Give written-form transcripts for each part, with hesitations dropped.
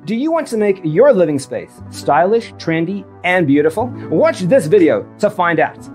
Do you want to make your living space stylish, trendy, and beautiful? Watch this video to find out.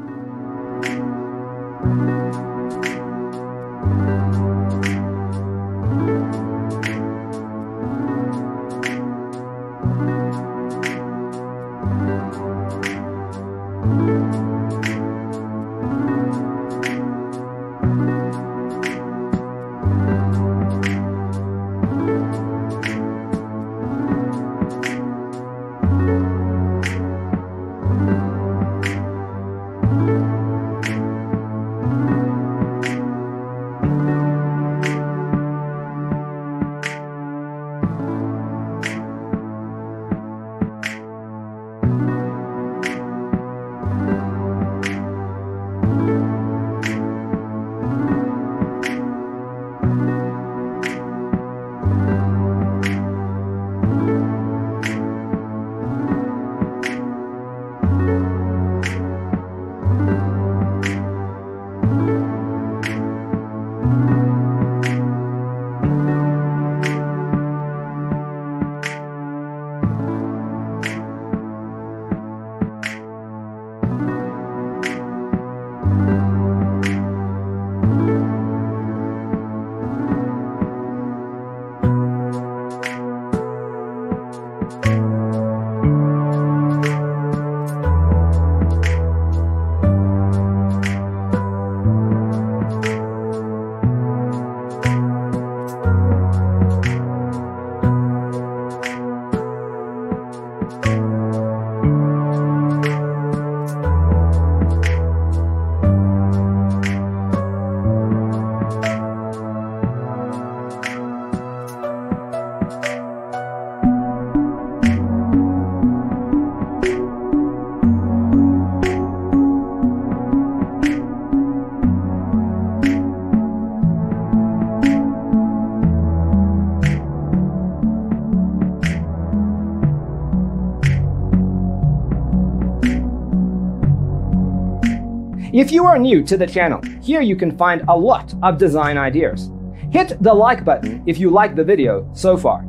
If you are new to the channel, here you can find a lot of design ideas. Hit the like button if you like the video so far.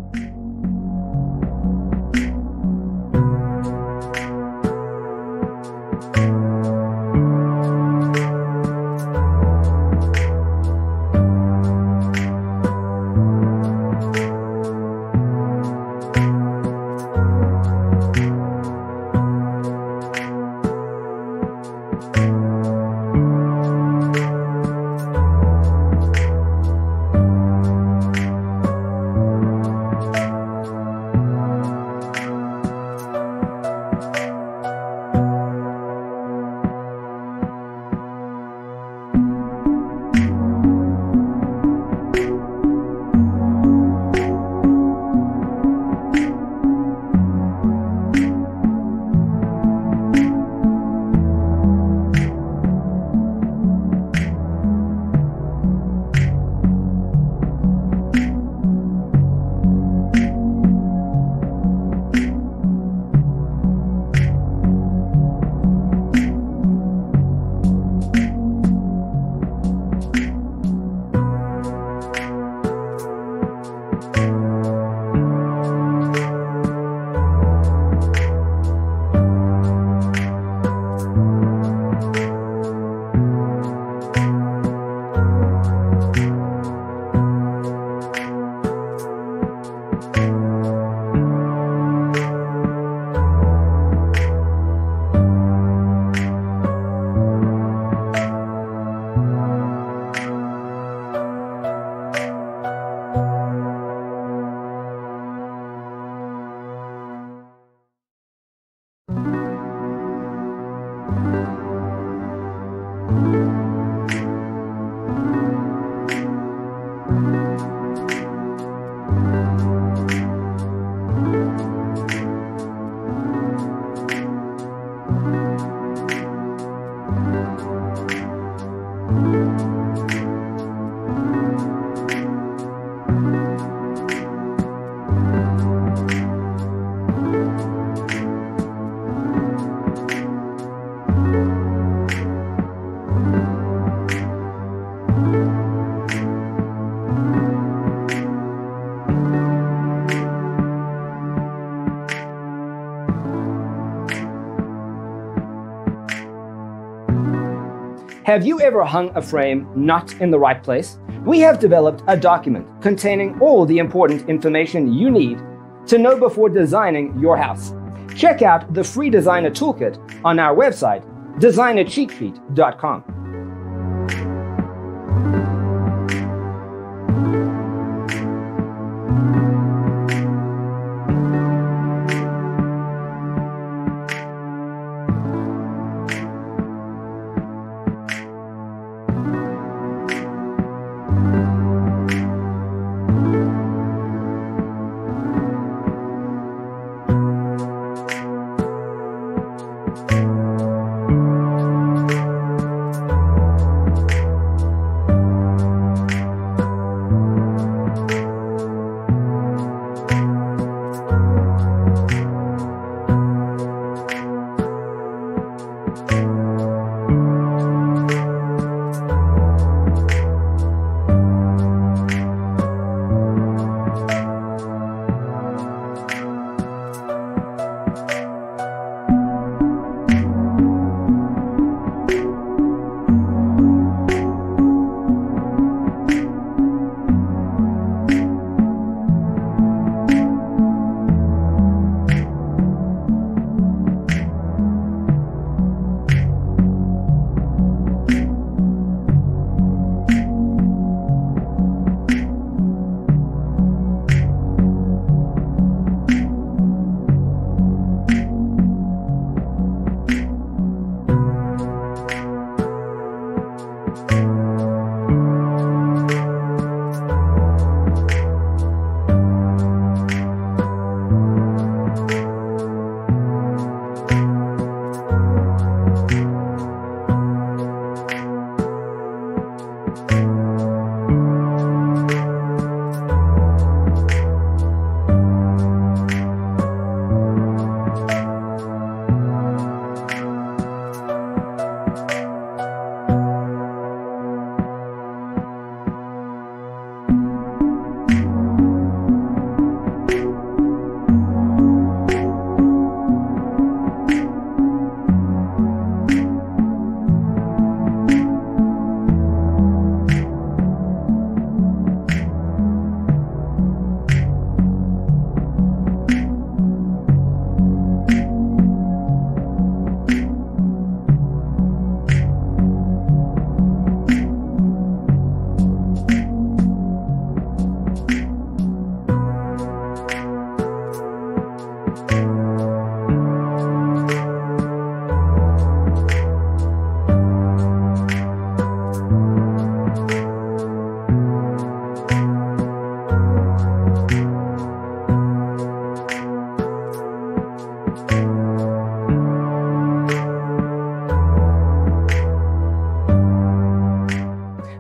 Have you ever hung a frame not in the right place? We have developed a document containing all the important information you need to know before designing your house. Check out the free designer toolkit on our website, designercheatsheet.com.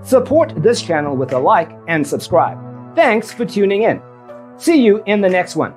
Support this channel with a like and subscribe. Thanks for tuning in. See you in the next one.